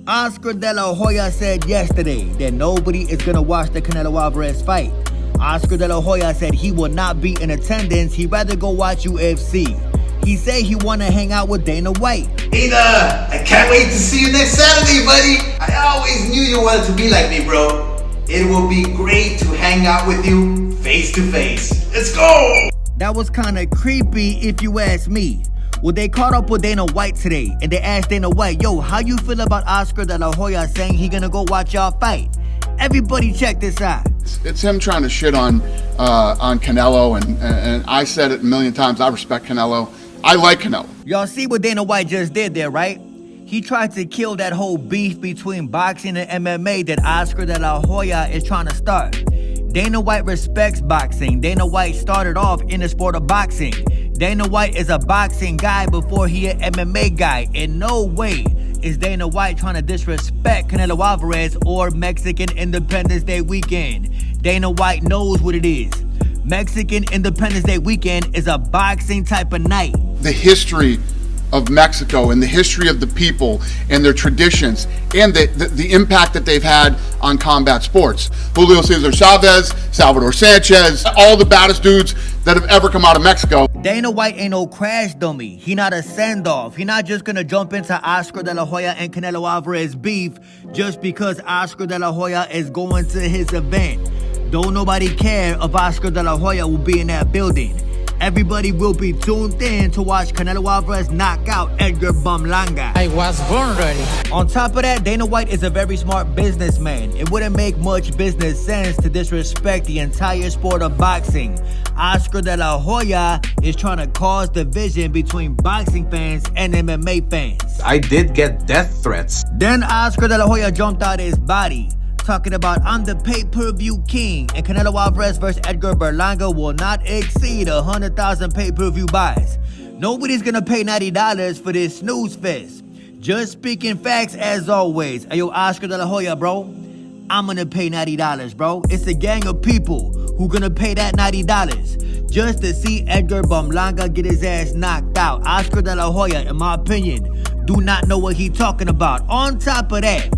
Oscar De La Hoya said yesterday that nobody is going to watch the Canelo Alvarez fight. Oscar De La Hoya said he will not be in attendance. He'd rather go watch UFC. He said he want to hang out with Dana White. Dana, I can't wait to see you next Saturday, buddy. I always knew you wanted to be like me, bro. It will be great to hang out with you face to face. Let's go! That was kind of creepy if you ask me. Well, they caught up with Dana White today, and they asked Dana White, yo, how you feel about Oscar De La Hoya saying he gonna go watch y'all fight? Everybody check this out. It's him trying to shit on Canelo, and I said it a million times, I respect Canelo. I like Canelo. Y'all see what Dana White just did there, right? He tried to kill that whole beef between boxing and MMA that Oscar De La Hoya is trying to start. Dana White respects boxing. Dana White started off in the sport of boxing. Dana White is a boxing guy before he an MMA guy. In no way is Dana White trying to disrespect Canelo Alvarez or Mexican Independence Day weekend. Dana White knows what it is. Mexican Independence Day weekend is a boxing type of night. The history of Mexico and the history of the people and their traditions and the impact that they've had on combat sports. Julio Cesar Chavez, Salvador Sanchez, all the baddest dudes that have ever come out of Mexico. Dana White ain't no crash dummy. He not a send-off. He not just gonna jump into Oscar De La Hoya and Canelo Alvarez beef just because Oscar De La Hoya is going to his event. Don't nobody care if Oscar De La Hoya will be in that building. Everybody will be tuned in to watch Canelo Alvarez knock out Edgar Berlanga. I was born ready. On top of that, Dana White is a very smart businessman. It wouldn't make much business sense to disrespect the entire sport of boxing. Oscar De La Hoya is trying to cause division between boxing fans and MMA fans. I did get death threats. Then Oscar De La Hoya jumped out his body, talking about I'm the pay-per-view king, and Canelo Alvarez versus Edgar Berlanga will not exceed 100,000 pay-per-view buys. Nobody's gonna pay $90 for this snooze fest. Just speaking facts as always. Hey, yo, Oscar De La Hoya, bro, I'm gonna pay $90, bro. It's a gang of people who gonna pay that $90 just to see Edgar Berlanga get his ass knocked out. Oscar De La Hoya, in my opinion, do not know what he talking about. On top of that,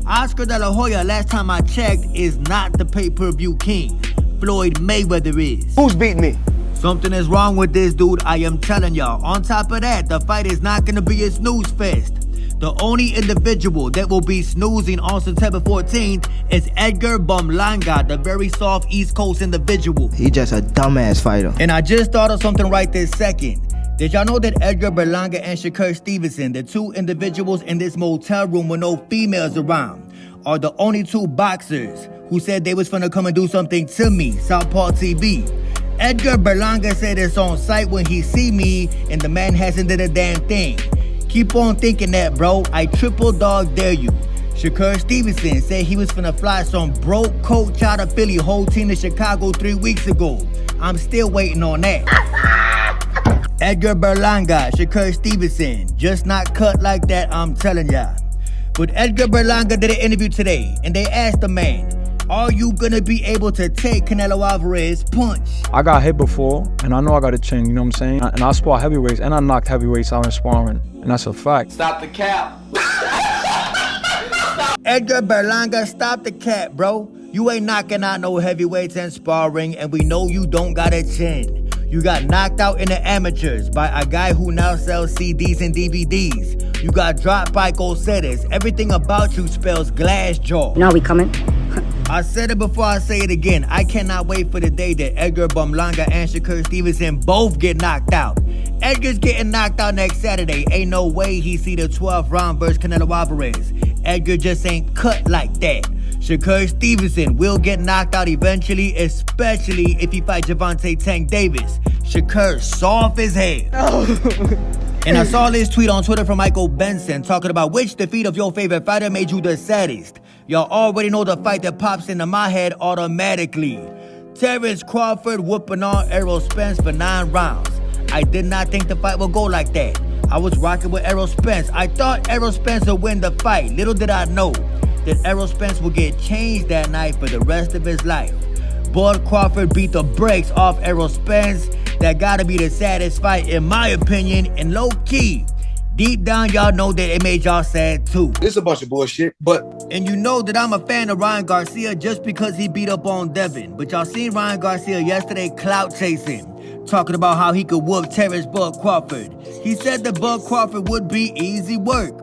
Oscar De La Hoya, last time I checked, is not the pay-per-view king. Floyd Mayweather is. Who's beating me? Something is wrong with this dude, I am telling y'all. On top of that, the fight is not gonna be a snooze fest. The only individual that will be snoozing on September 14th is Edgar Berlanga, the very soft East Coast individual. He just a dumbass fighter. And I just thought of something right this second. Did y'all know that Edgar Berlanga and Shakur Stevenson, the two individuals in this motel room with no females around, are the only two boxers who said they was finna come and do something to me, Southpaw TV. Edgar Berlanga said it's on site when he see me, and the man hasn't did a damn thing. Keep on thinking that, bro. I triple dog dare you. Shakur Stevenson said he was finna fly some broke coach out of Philly whole team to Chicago 3 weeks ago. I'm still waiting on that. Edgar Berlanga, Shakur Stevenson, just not cut like that, I'm telling y'all. But Edgar Berlanga did an interview today, and they asked the man, are you gonna be able to take Canelo Alvarez's punch? I got hit before, and I know I got a chin, you know what I'm saying? And I spar heavyweights, and I knocked heavyweights out in sparring, and that's a fact. Stop the cap. Edgar Berlanga, stop the cap, bro. You ain't knocking out no heavyweights and sparring, and we know you don't got a chin. You got knocked out in the amateurs by a guy who now sells CDs and DVDs. You got dropped by Golsettas. Everything about you spells glass jaw. Now we coming? I said it before, I say it again. I cannot wait for the day that Edgar Berlanga and Shakur Stevenson both get knocked out. Edgar's getting knocked out next Saturday. Ain't no way he see the 12th round versus Canelo Alvarez. Edgar just ain't cut like that. Shakur Stevenson will get knocked out eventually, especially if he fights Gervonta Tank Davis. Shakur soft as hell. And I saw this tweet on Twitter from Michael Benson talking about which defeat of your favorite fighter made you the saddest. Y'all already know the fight that pops into my head automatically. Terence Crawford whooping on Errol Spence for 9 rounds. I did not think the fight would go like that. I was rocking with Errol Spence. I thought Errol Spence would win the fight. Little did I know that Errol Spence would get changed that night for the rest of his life. Bud Crawford beat the brakes off Errol Spence. That gotta be the saddest fight in my opinion. And low key, Deep down, y'all know that it made y'all sad too. It's a bunch of bullshit, but... And you know that I'm a fan of Ryan Garcia just because he beat up on Devin. But y'all seen Ryan Garcia yesterday clout chasing, talking about how he could whoop Terence Bud Crawford. He said that Bud Crawford would be easy work.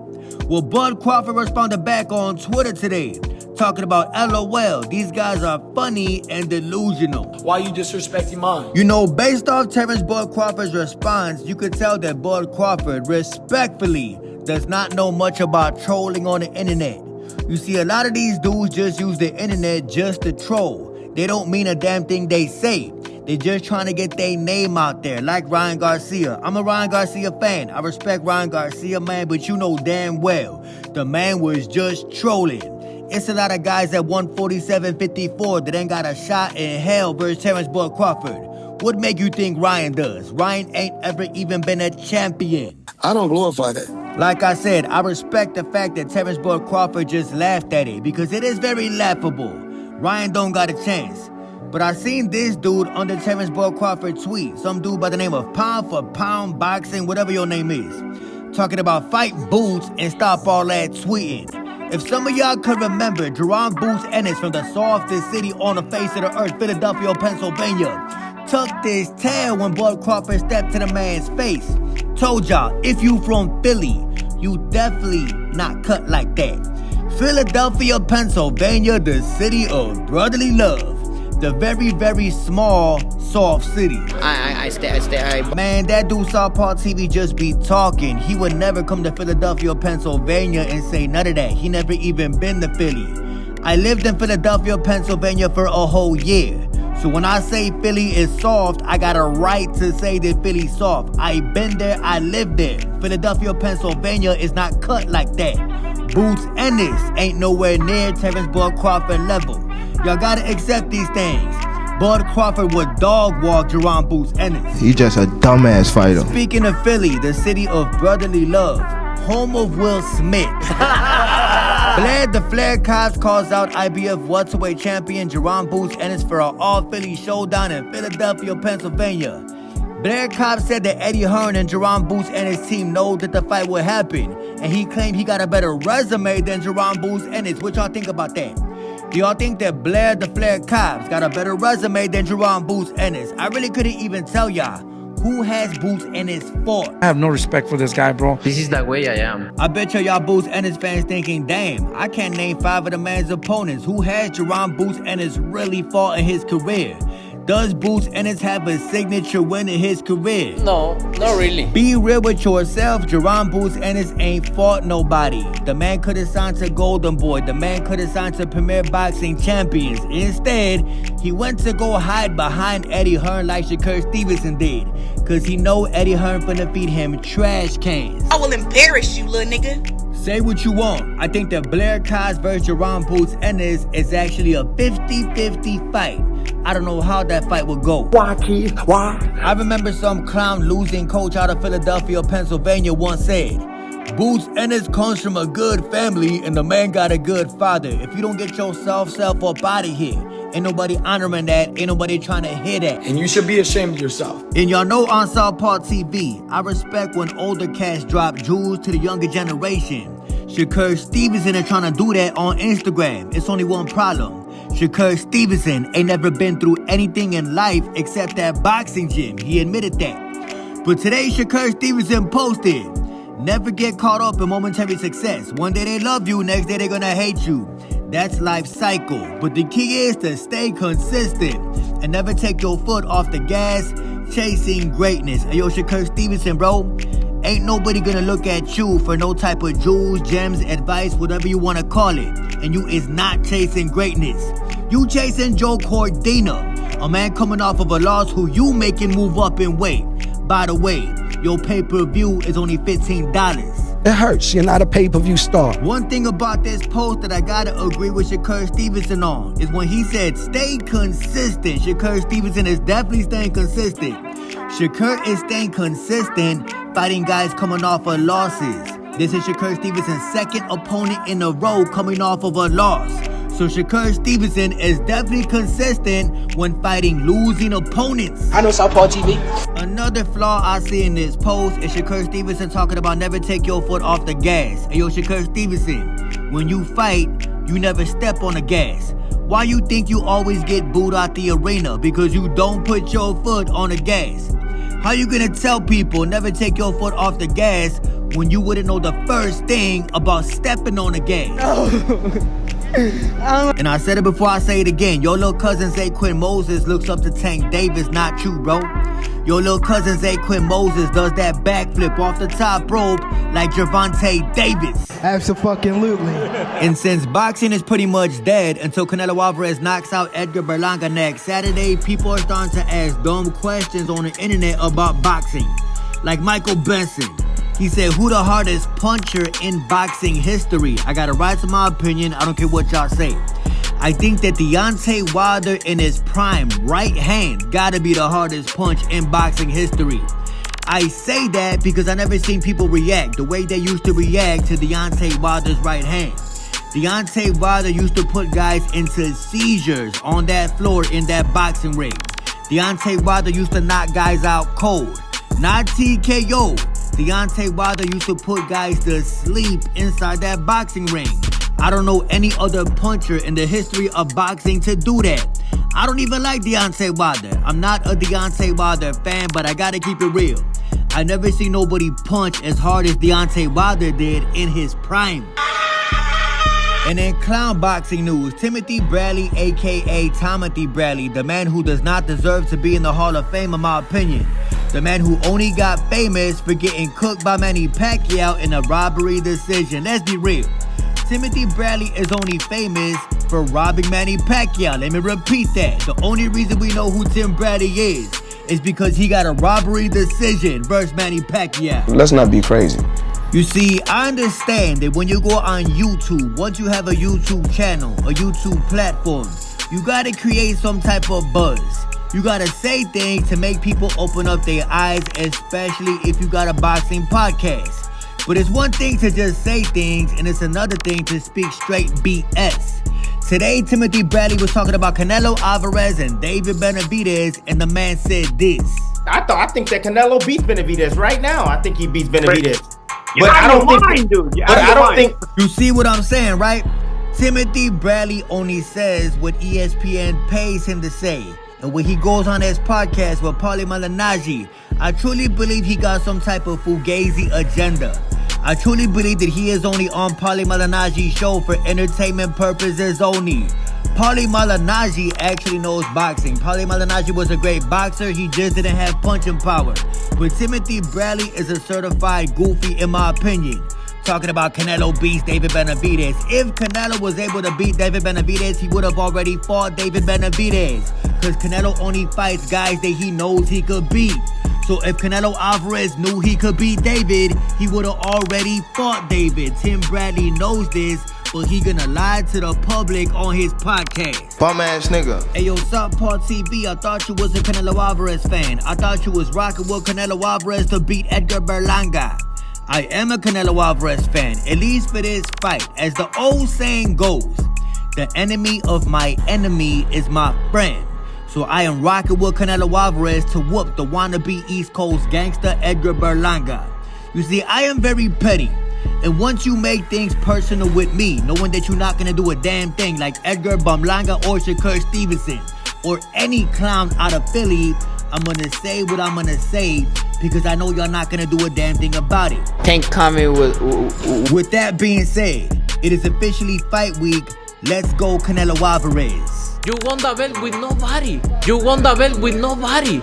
Well, Bud Crawford responded back on Twitter today, talking about LOL, these guys are funny and delusional. Why you disrespecting mine? You know, based off Terence Bud Crawford's response, you could tell that Bud Crawford respectfully does not know much about trolling on the internet. You see, a lot of these dudes just use the internet just to troll. They don't mean a damn thing they say. They're just trying to get their name out there, like Ryan Garcia. I'm a Ryan Garcia fan. I respect Ryan Garcia, man, but you know damn well the man was just trolling. It's a lot of guys at 147.54 that ain't got a shot in hell versus Terence Bud Crawford. What make you think Ryan does? Ryan ain't ever even been a champion. I don't glorify that. Like I said, I respect the fact that Terence Bud Crawford just laughed at it because it is very laughable. Ryan don't got a chance. But I seen this dude under Terence Bud Crawford tweet, some dude by the name of Pound for Pound Boxing, whatever your name is, talking about fight Boots and stop all that tweeting. If some of y'all could remember, Jerome Boots Ennis from the softest city on the face of the earth, Philadelphia, Pennsylvania, tucked his tail when Bud Crawford stepped to the man's face. Told y'all, if you from Philly, you definitely not cut like that. Philadelphia, Pennsylvania, the city of brotherly love. The very, very small, soft city. Man, that dude Southpaw TV just be talking. He would never come to Philadelphia, Pennsylvania and say none of that. He never even been to Philly. I lived in Philadelphia, Pennsylvania for a whole year. So when I say Philly is soft, I got a right to say that Philly's soft. I been there, I lived there. Philadelphia, Pennsylvania is not cut like that. Boots Ennis ain't nowhere near Terence Bud Crawford level. Y'all gotta accept these things. Bud Crawford would dog walk Jerome Boots Ennis. He just a dumbass fighter. Speaking of Philly, the city of brotherly love, home of Will Smith. Blair Cobbs calls out IBF welterweight champion Jerome Boots Ennis for an all-Philly showdown in Philadelphia, Pennsylvania. Blair Cobbs said that Eddie Hearn and Jerome Boots and his team know that the fight will happen, and he claimed he got a better resume than Jerome Boots Ennis. What y'all think about that? Do y'all think that Blair Cobbs got a better resume than Jerome Boots Ennis? I really couldn't even tell y'all who has Boots Ennis fought. I have no respect for this guy, bro. This is the way I am. I bet y'all Boots Ennis fans thinking, damn, I can't name 5 of the man's opponents. Who has Jerome Boots Ennis really fought in his career? Does Boots Ennis have a signature win in his career? No, not really. Be real with yourself. Jerome Boots Ennis ain't fought nobody. The man could have signed to Golden Boy. The man could have signed to Premier Boxing Champions. Instead, he went to go hide behind Eddie Hearn like Shakur Stevenson did. Cause he know Eddie Hearn finna feed him trash cans. I will embarrass you, little nigga. Say what you want. I think that Blair Cobbs versus Jerome Boots Ennis is actually a 50-50 fight. I don't know how that fight would go. Why, kid? Why? I remember some clown losing coach out of Philadelphia, Pennsylvania once said, Boots Ennis comes from a good family and the man got a good father. If you don't get yourself up out of here, ain't nobody honoring that, ain't nobody trying to hear that. And you should be ashamed of yourself. And y'all know on Southpaw TV, I respect when older cats drop jewels to the younger generation. Shakur Stevenson is trying to do that on Instagram. It's only one problem. Shakur Stevenson ain't never been through anything in life except that boxing gym. He admitted that. But today, Shakur Stevenson posted, never get caught up in momentary success. One day they love you, next day they're gonna hate you. That's life's cycle. But the key is to stay consistent and never take your foot off the gas, chasing greatness. Hey, yo, Shakur Stevenson, bro. Ain't nobody gonna look at you for no type of jewels, gems, advice, whatever you wanna call it. And you is not chasing greatness. You chasing Joe Cordina, a man coming off of a loss who you making move up in weight. By the way, your pay-per-view is only $15. It hurts. You're not a pay-per-view star. One thing about this post that I gotta agree with Shakur Stevenson on is when he said, stay consistent. Shakur Stevenson is definitely staying consistent. Shakur is staying consistent, fighting guys coming off of losses. This is Shakur Stevenson's second opponent in a row coming off of a loss. So Shakur Stevenson is definitely consistent when fighting losing opponents. I know Southpaw TV. Another flaw I see in this post is Shakur Stevenson talking about never take your foot off the gas. Hey yo, Shakur Stevenson, when you fight, you never step on the gas. Why you think you always get booed out the arena? Because you don't put your foot on the gas. How you gonna tell people never take your foot off the gas when you wouldn't know the first thing about stepping on the gas? And I said it before, I say it again. Your little cousin Zay Quinn Moses looks up to Tank Davis, not you, bro. Your little cousin Zay Quinn Moses does that backflip off the top rope like Gervonta Davis. Absolutely. And since boxing is pretty much dead until Canelo Alvarez knocks out Edgar Berlanga next Saturday, people are starting to ask dumb questions on the internet about boxing. Like Michael Benson. He said, who the hardest puncher in boxing history? I got a right to my opinion. I don't care what y'all say. I think that Deontay Wilder in his prime right hand gotta be the hardest punch in boxing history. I say that because I never seen people react the way they used to react to Deontay Wilder's right hand. Deontay Wilder used to put guys into seizures on that floor in that boxing ring. Deontay Wilder used to knock guys out cold, not TKO. Deontay Wilder used to put guys to sleep inside that boxing ring. I don't know any other puncher in the history of boxing to do that. I don't even like Deontay Wilder. I'm not a Deontay Wilder fan, but I gotta keep it real. I never seen nobody punch as hard as Deontay Wilder did in his prime. And in clown boxing news, Timothy Bradley, aka Timothy Bradley, the man who does not deserve to be in the Hall of Fame in my opinion. The man who only got famous for getting cooked by Manny Pacquiao in a robbery decision. Let's be real. Timothy Bradley is only famous for robbing Manny Pacquiao. Let me repeat that. The only reason we know who Tim Bradley is because he got a robbery decision versus Manny Pacquiao. Let's not be crazy. You see, I understand that when you go on YouTube, once you have a YouTube channel, a YouTube platform, you gotta create some type of buzz. You gotta say things to make people open up their eyes, especially if you got a boxing podcast. But it's one thing to just say things, and it's another thing to speak straight BS. Today, Timothy Bradley was talking about Canelo Alvarez and David Benavidez, and the man said this. I think that Canelo beats Benavidez right now. I think he beats Benavidez. But I don't think. You see what I'm saying, right? Timothy Bradley only says what ESPN pays him to say. And when he goes on his podcast with Paulie Malignaggi, I truly believe he got some type of fugazi agenda. I truly believe that he is only on Paulie Malignaggi's show for entertainment purposes only. Paulie Malignaggi actually knows boxing. Paulie Malignaggi was a great boxer, he just didn't have punching power. But Timothy Bradley is a certified goofy in my opinion. Talking about Canelo beats David Benavidez. If Canelo was able to beat David Benavidez, he would have already fought David Benavidez. Because Canelo only fights guys that he knows he could beat. So if Canelo Alvarez knew he could beat David, he would have already fought David. Tim Bradley knows this, but he gonna lie to the public on his podcast. Bum ass nigga. Hey yo, Southpaw TV, I thought you was a Canelo Alvarez fan. I thought you was rocking with Canelo Alvarez to beat Edgar Berlanga. I am a Canelo Alvarez fan, at least for this fight. As the old saying goes, the enemy of my enemy is my friend. So I am rocking with Canelo Alvarez to whoop the wannabe East Coast gangster Edgar Berlanga. You see, I am very petty. And once you make things personal with me, knowing that you're not gonna do a damn thing like Edgar Berlanga or Shakur Stevenson or any clown out of Philly, I'm gonna say what I'm gonna say because I know y'all not gonna do a damn thing about it. Can't comment With that being said, it is officially fight week. Let's go Canelo Alvarez. You won the belt with nobody. You won the belt with nobody.